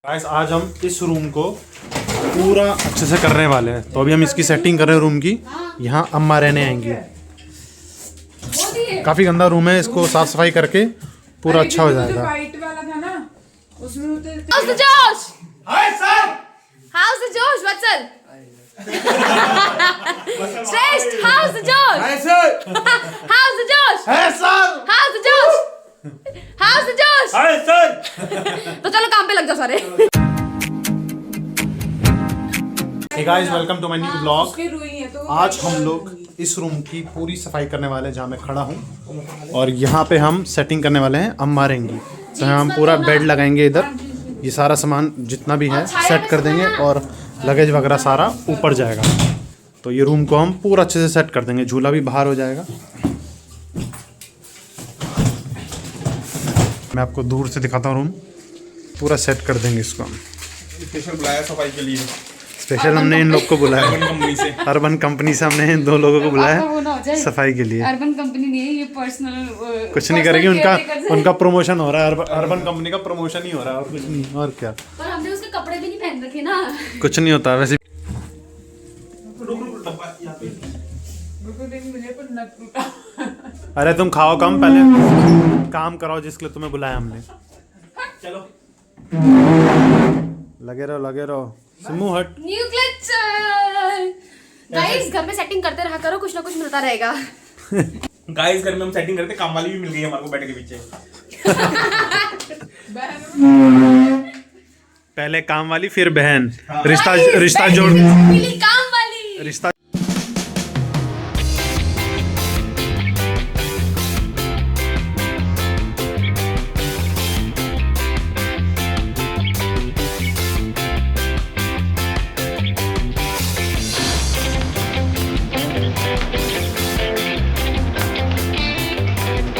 Guys आज हम इस रूम को पूरा अच्छे से करने वाले हैं। तो अभी हम इसकी सेटिंग कर रहे हैं रूम की। यहाँ अम्मा रहने आएंगी। काफ़ी गंदा रूम है, इसको साफ सफाई करके पूरा अच्छा हो जाएगा। वाइट वाला था ना उसमें How's the Josh? Hi sir. How's the Josh? What's up? Shrestha, how's the Josh? Hi sir. How's the Josh? Hi sir. How's the Josh? How's the Josh? Hi sir. तो चलो काम पे लग जाओ सारे। Hey guys, welcome to my new vlog। उसके रुई है तो आज हम लोग इस रूम की पूरी सफाई करने वाले हैं जहाँ मैं खड़ा हूँ, और यहाँ पे हम सेटिंग करने वाले हैं अम्मा रहेंगी। तो हम पूरा बेड लगाएंगे इधर, ये सारा सामान जितना भी है सेट कर देंगे और लगेज वगैरह सारा ऊपर जाएगा। तो ये रूम को हम पूरा अच्छे से सेट कर देंगे, झूला भी बाहर हो जाएगा। मैं आपको दूर से दिखाता हूँ, रूम पूरा सेट कर देंगे इसको हम। स्पेशल बुलाया सफाई के लिए। स्पेशल हमने इन लोग को बुलाया, कंपनी से अर्बन कंपनी से हमने इन दो लोगों को बुलाया सफाई के लिए। अर्बन कंपनी नहीं है ये, पर्सनल कुछ नहीं करेगी, उनका प्रमोशन हो रहा है, अर्बन कंपनी का प्रमोशन ही हो रहा है और कुछ नहीं। और क्या, पर हमने उसके कपड़े भी नहीं पहन रखे ना। कुछ नहीं होता वैसे। अरे तुम खाओ कम, पहले काम कराओ जिसके लिए तुम्हें बुलाया हमने। चलो लगे रहो सिमू हट। New clutch. गाइस घर में सेटिंग करते रहा करो, कुछ ना कुछ मिलता रहेगा। गाइस घर में हम सेटिंग करते, काम वाली भी मिल गई हमारे को बेड के पीछे। पहले काम वाली फिर बहन, Guys, रिश्ता बहन जोड़, मिली काम वाली। रिश्ता।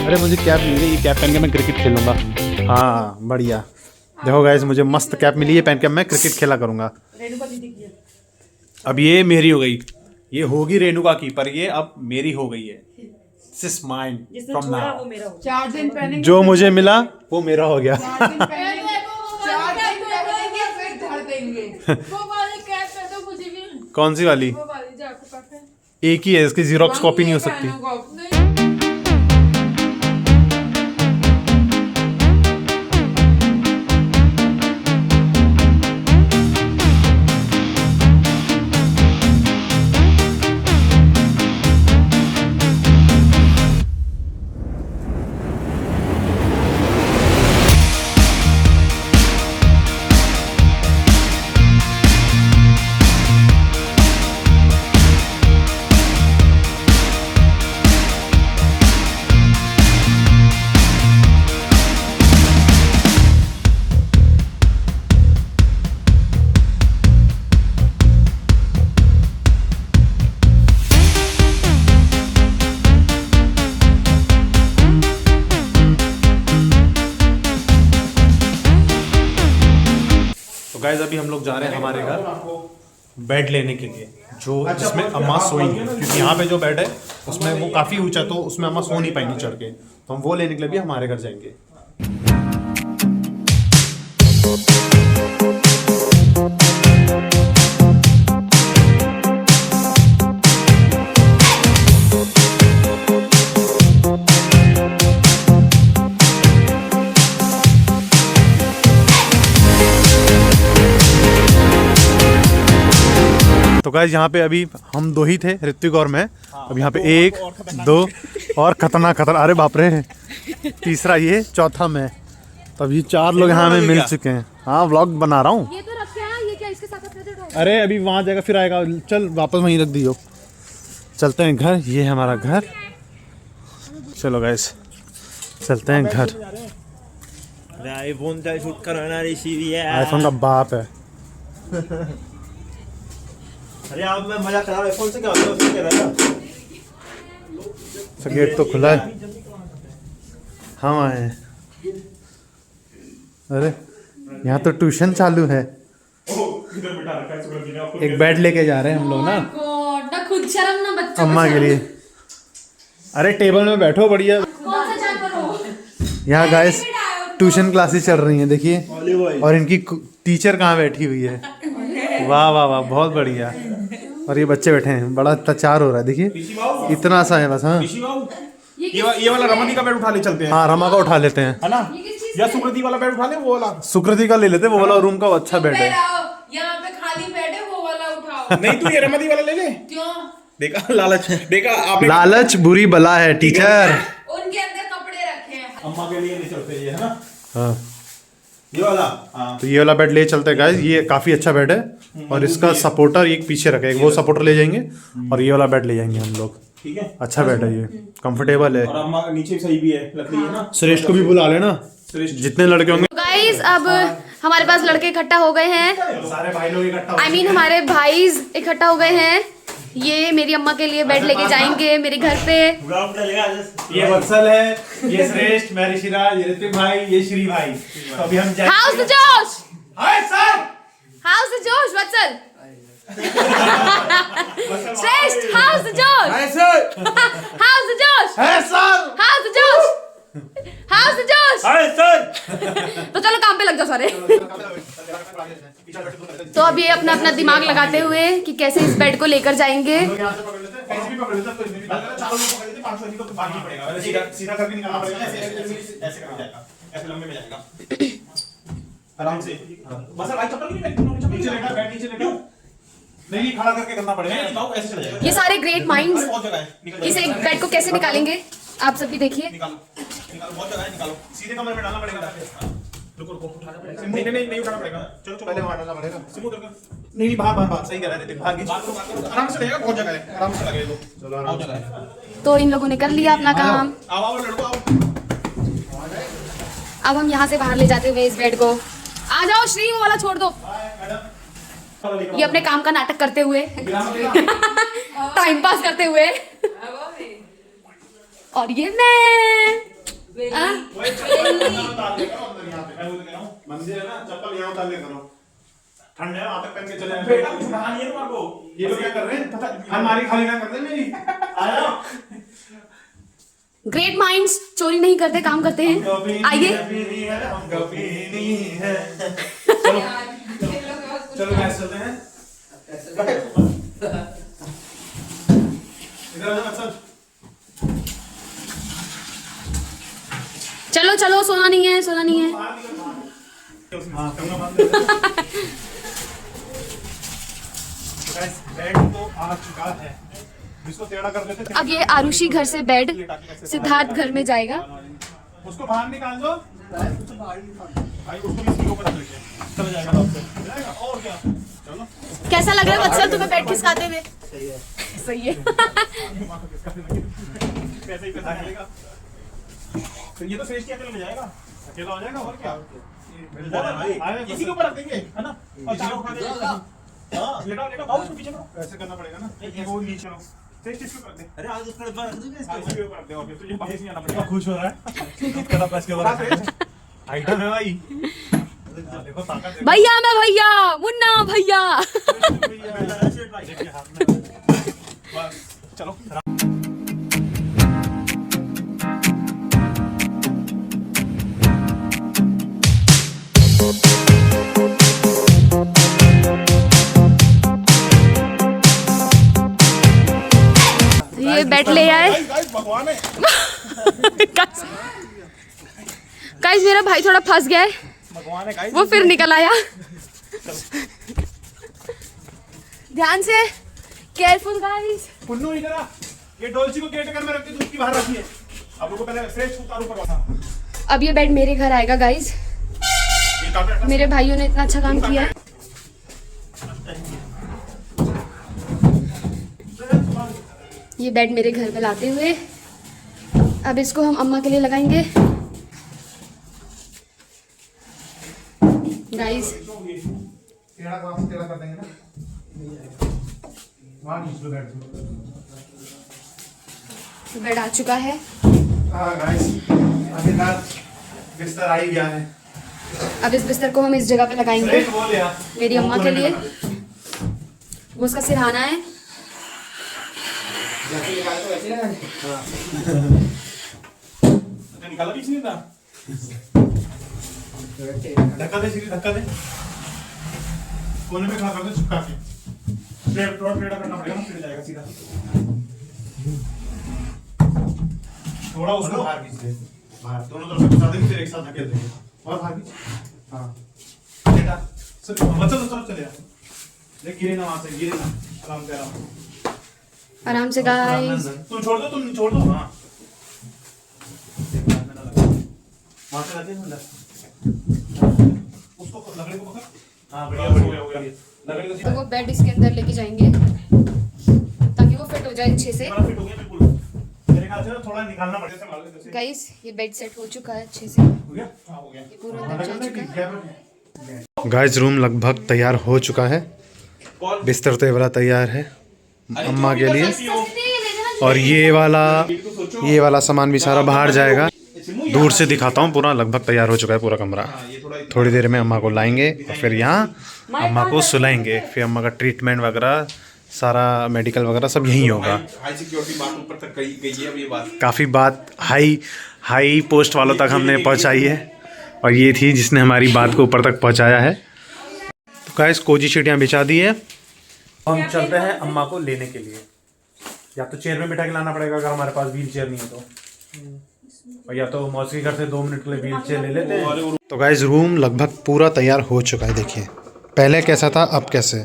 अरे मुझे कैप मिल गई, ये कैप पहन के मैं क्रिकेट खेलूंगा। हाँ बढ़िया, देखो गाइस मुझे मस्त कैप मिली है, पहन के मैं क्रिकेट खेला करूंगा। अब ये मेरी हो गई, ये होगी रेणुका की, पर ये अब मेरी हो गई है। This is mine from now. 4 दिन पहने जो मुझे मिला वो मेरा हो गया। 4 दिन पहनेंगे फिर धर देंगे। वो वाली कैप है तो मुझे भी, कौन सी वाली? वो वाली जो आपके पास है एक ही है, इसकी जीरोक्स कॉपी नहीं हो सकती। नहीं। गाइस अभी हम लोग जा रहे हैं हमारे घर बेड लेने के लिए, जो जिसमें अम्मा सोएंगी, क्योंकि यहाँ पे जो बेड है उसमें वो काफ़ी ऊंचा, तो उसमें अम्मा सो नहीं पाएंगी चढ़ के। तो हम वो लेने के लिए भी हमारे घर जाएंगे। तो गाइस यहाँ पे अभी हम दो ही थे, ऋत्विक और मैं। अब यहाँ पे 1 2 और खतरनाक अरे बाप रे, तीसरा ये, चौथा मैं। तो अभी 4 लोग यहाँ में मिल चुके हैं। हाँ व्लॉग बना रहा हूँ। ये तो रखे हैं, ये क्या इसके साथ अपने उठाए? अरे अभी वहाँ जाएगा फिर आएगा, चल वापस वहीं रख दियो। चलते हैं घर, ये है हमारा घर। चलो गाइस चलते हैं घर। आईफोन का शूट कराना आईफोन का बाप है। अरे आप मैं मजा करा, आईफोन से क्या होता है, उससे क्या रहता? गेट तो खुला है, हम आए हैं। अरे यहाँ तो ट्यूशन चालू है। एक बेड लेके जा रहे हैं हम लोग ना, गॉड, ना खुद शर्म ना बच्चों अम्मा के लिए। अरे टेबल में बैठो बढ़िया। कौन सा जानवर हो? यहाँ गाइस ट्यूशन क्लासेस चल रही हैं देखिए, और इनकी टीचर कहाँ बैठी हुई है। वाह वाह वाह, बहुत बढ़िया। और ये बच्चे बैठे हैं, बड़ा अत्याचार हो रहा है, देखिए ऋषि बाबू, इतना सा है बस। हाँ ऋषि बाबू, ये वाला रमनी का बेड उठा ले चलते हैं, हाँ, रमा का उठा लेते हैं, है ना? या सुकृति वाला बेड उठा ले, वो वाला। सुकृति का ले लेते हैं, वो वाला रूम का अच्छा बेड है। यहाँ पे खाली बेड है, वो वाला उठाओ। नहीं तू ये रमनी वाला ले ले। क्यों? देखा लालच, देखा आपने। लालच बुरी बला है टीचर। उनके अंदर कपड़े रखे हैं। अम्मा के लिए ले चलते हैं ये, है ना? हाँ, ये वाला। हाँ तो ये वाला बेड ले चलते हैं गाइस, ये काफी अच्छा बेड है। और इसका सपोर्टर एक पीछे रखे, वो सपोर्टर ले जाएंगे और ये वाला बेड ले जाएंगे हम लोग। ठीक है, अच्छा बेड है ये, कंफर्टेबल है। और अम्मा नीचे सही भी है, लकड़ी है ना? श्रेष्ठ को भी बुला लेना, श्रेष्ठ। जितने लड़के होंगे। गाइस अब हमारे पास लड़के इकट्ठा हो गए हैं, सारे भाई लोग इकट्ठा I mean हमारे भाईज इकट्ठा हो गए हैं। ये मेरी अम्मा के लिए बेड लेके जाएंगे मेरे घर पे। ये वत्सल है, ये श्रेष्ठ, मैं ऋषिराज, ये ऋतिक भाई, ये श्री भाई। तो अभी हम जाएंगे। हाउस द जोश, हाय सर, हाउस द जोश वत्सल। श्रेष्ठ, हाउस द जोश, हाय सर, हाउस द जोश, हाय सर, हाउस द जोश, हाउस द जोश। Hi sir. तो चलो काम पे लग जाओ सारे। तो अब ये अपना अपना दिमाग लगाते हुए कि कैसे इस बेड को लेकर जाएंगे। यहाँ से पकड़ लेते हैं, कैसे भी पकड़ लेते हैं, कोई नहीं निकाल, चारों लोग पकड़ लेते हैं, 500 नहीं तो भागना पड़ेगा, सीधा सीधा करके निकालना पड़ेगा, ऐसे करके जाएगा, ऐसे लंबे में जाएगा, आराम से। बस भाई चप्पल नहीं पहन, नीचे लेटा, बैठ नीचे लेटा, नहीं खड़ा करके करना पड़ेगा, नहीं बाबू ऐसे चला जाएगा। ये सारे ग्रेट माइंड्स बहुत जगह है, निकल इस एक बेड को कैसे निकालेंगे आप सब भी देखिए। निकालो, निकालो, बहुत जगह है, निकालो। सीधे कमरे में डालना पड़ेगा। रुको रुको, उठाना पड़ेगा। नहीं नहीं नहीं उठाना पड़ेगा, चलो चलो, पहले वहां डालना पड़ेगा। सिमू उधर कर। नहीं नहीं, बाहर बाहर बाहर, सही कह रहा है ऋतिक, बाहर की आराम से लगेगा, बहुत जगह है, आराम से लगेगा। चलो आराम से लगेगा। तो इन लोगों ने कर लिया अपना काम। आओ आओ लड़को आओ। अब हम यहाँ से बाहर ले जाते हुए इस बेड को। आ जाओ श्री, वो वाला छोड़ दो। ये अपने काम का नाटक करते हुए, टाइम पास करते हुए। और ये मैं मंदिर है ना, चप्पल यहाँ उतार ले करो, ठंड है, वहां तक पहन के चले जाएंगे। बेटा कुछ कहा नहीं है तुम्हारे को। ये लोग क्या कर रहे हैं, हमारी खाली ना कर रहे हैं मेरी। आया ग्रेट माइंड्स चोरी नहीं करते, काम करते हैं। आइए चलो चलो गैस चलते हैं। इधर आ जाओ अच्छा। चलो चलो, सोना नहीं है, सोना नहीं है। हाँ, कमरा बंद कर दो। गाइस बेड तो आ चुका है, इसको टेढ़ा कर देते हैं। अब ये आरुषि घर से बेड सिद्धार्थ घर में जाएगा। उसको बाहर निकाल दो भाई, उसको भी इसके ऊपर रख लीजिए, चला जाएगा तो आपसे जाएगा। और क्या, चलो। कैसा लग रहा है वत्सल तुम्हें बेड खिसकाते हुए? सही है। पैसे ही पैसा मिलेगा। तो ये तो श्रेष्ठ अकेले ले जाएगा, अकेला हो जाएगा और क्या, मिल जाएगा भाई। इसी के ऊपर रख देंगे, है ना? और चारों उठा देंगे। हां लेटा लेटा बाबू उसको पीछे करो। ऐसे करना पड़ेगा ना, वो नीचे रहो, श्रेष्ठ इसके ऊपर रख दे। अरे आज उसका डब्बा रख दूंगा इसके ऊपर रख दे, और फिर तुझे बाहर नहीं आना इसका पड़ेगा। खुश हो रहा है। कड़ा प्रेस के ऊपर आइटम है भाई, देखो ताकत देखो। भैया मैं भैया, मुन्ना भैया। देखिए हाथ में, बस चलो। ये बेड ले आए। गाइस भगवान है। गाइस मेरा भाई थोड़ा फंस गया है, भगवान है गाइस। वो फिर निकल आया। ध्यान से, केयरफुल गाइस। पुन्नू इधर आ, ये डोलची को गेट कर में रख के उसकी बाहर रखिए। अब लोगों को पहले फ्रेश उतारो ऊपर वाला। अब ये बेड मेरे घर आएगा गाइस। ये कार्पेट मेरे भाइयों ने इतना अच्छा काम किया है। ये बेड मेरे घर पे लाते हुए अब इसको हम अम्मा के लिए लगाएंगे गाइस। टेढ़ा कर देंगे ना, वहाँ नीचे बैठ जाओ। बेड आ चुका है। हाँ गाइस, आखिरकार बिस्तर आ ही गया है। अब इस बिस्तर को हम इस जगह पे लगाएंगे श्रेष्ठ बोल यार, मेरी अम्मा के लिए। वो उसका सिरहाना है। निकाला भी नहीं था। धक्का दे श्री, धक्का दे। कोने पे खड़ा कर दे चिपका के। फिर थोड़ा टेढ़ा करना पड़ेगा ना, फिर जाएगा सीधा। थोड़ा उसको बाहर खींच दे, बाहर दोनों तरफ से घुसा दे, फिर एक साथ धकेल देंगे और बाहर खींच। हाँ बेटा सर बच्चा तो तरफ चले जा, देख गिरे ना वहां से, गिरे ना, आराम से आराम से गाइस। तुम छोड़ दो हाँ वहां से लगे ना उसको लकड़ी को पकड़। हाँ बढ़िया बढ़िया हो गया लकड़ी को तो वो बेड इसके अंदर लेके जाएंगे ताकि वो फिट हो जाए अच्छे से। फिट हो गया बिल्कुल। मेरे ख्याल से ना थोड़ा निकालना पड़ेगा से मालूम जैसे गाइस ये बेड सेट हो चुका है अच्छे से, हो गया। हाँ हो गया ये पूरा अंदर जा चुका है। गाइस रूम लगभग तैयार हो चुका है, बिस्तर तो ये वाला तैयार है अम्मा के लिए, और ये वाला सामान भी सारा बाहर जाएगा। दूर से दिखाता हूँ, पूरा लगभग तैयार हो चुका है पूरा कमरा। थोड़ी देर में अम्मा को लाएंगे और फिर यहाँ अम्मा को सुलाएंगे, फिर अम्मा का ट्रीटमेंट वगैरह सारा मेडिकल वगैरह सब यहीं होगा। हाई सिक्योरिटी बात ऊपर तक गई है अब ये बात। काफ़ी बात हाई पोस्ट वालों तक हमने पहुँचाई है, और ये थी जिसने हमारी बात को ऊपर तक पहुँचाया है। तो गाइस कोजी शीटियाँ बिछा दी है, हम चलते हैं अम्मा को लेने के लिए। या तो चेयर में बिठा के लाना पड़ेगा अगर हमारे पास व्हील चेयर नहीं है तो, और या तो मौसी घर से 2 मिनट के लिए व्हील चेयर ले लेते हैं। तो गाइस रूम लगभग पूरा तैयार हो चुका है, देखिए पहले कैसा था अब कैसे,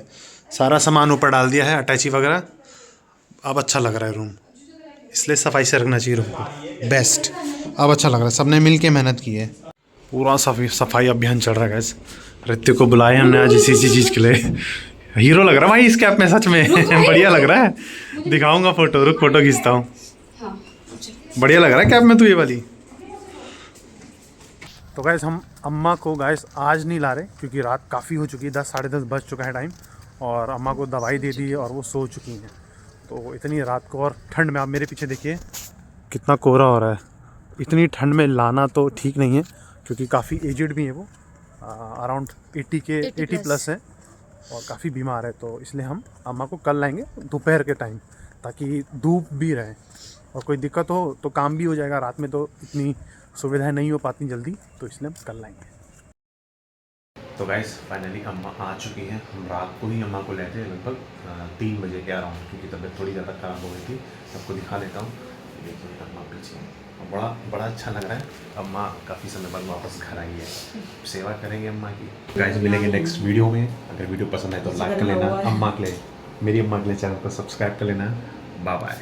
सारा सामान ऊपर डाल दिया है अटैची वगैरह। अब अच्छा लग रहा है रूम, इसलिए सफाई से रखना चाहिए रूम को, बेस्ट। अब अच्छा लग रहा है, सबने मिल के मेहनत की है। पूरा सफाई अभियान चल रहा है गाइस। ऋतिक को बुलाए हमने आज इसी चीज़ के लिए। हीरो लग रहा है भाई इस कैप में, सच में बढ़िया लग रहा है। दिखाऊंगा फोटो, रुक फोटो खींचता हूँ। बढ़िया लग रहा है कैप में तो ये वाली। तो गाइस हम अम्मा को गाइस आज नहीं ला रहे क्योंकि रात काफ़ी हो चुकी है, 10 साढ़े 10 बज चुका है टाइम, और अम्मा को दवाई दे दी और वो सो चुकी हैं। तो इतनी रात को और ठंड में, आप मेरे पीछे देखिए कितना कोहरा हो रहा है, इतनी ठंड में लाना तो ठीक नहीं है क्योंकि काफ़ी एजड भी है वो, अराउंड 80 प्लस है और काफ़ी बीमार है। तो इसलिए हम अम्मा को कल लाएंगे दोपहर के टाइम, ताकि धूप भी रहे और कोई दिक्कत हो तो काम भी हो जाएगा। रात में तो इतनी सुविधाएं नहीं हो पाती जल्दी, तो इसलिए हम कल लाएंगे। तो गाइस फाइनली अम्मा आ चुकी हैं। हम रात को ही अम्मा को ले थे लगभग 3 बजे के अराउंड, क्योंकि तबीयत थोड़ी ज़्यादा ख़राब हो गई थी। आपको दिखा देता हूँ, देखिए अम्मा पीछे, बड़ा अच्छा लग रहा है। अम्मा काफ़ी समय बाद वापस घर आई है, सेवा करेंगे अम्मा की। गाइस मिलेंगे नेक्स्ट वीडियो में। अगर वीडियो पसंद आए तो लाइक कर लेना, अम्मा के लिए, मेरी अम्मा के लिए चैनल को सब्सक्राइब कर लेना। Bye bye.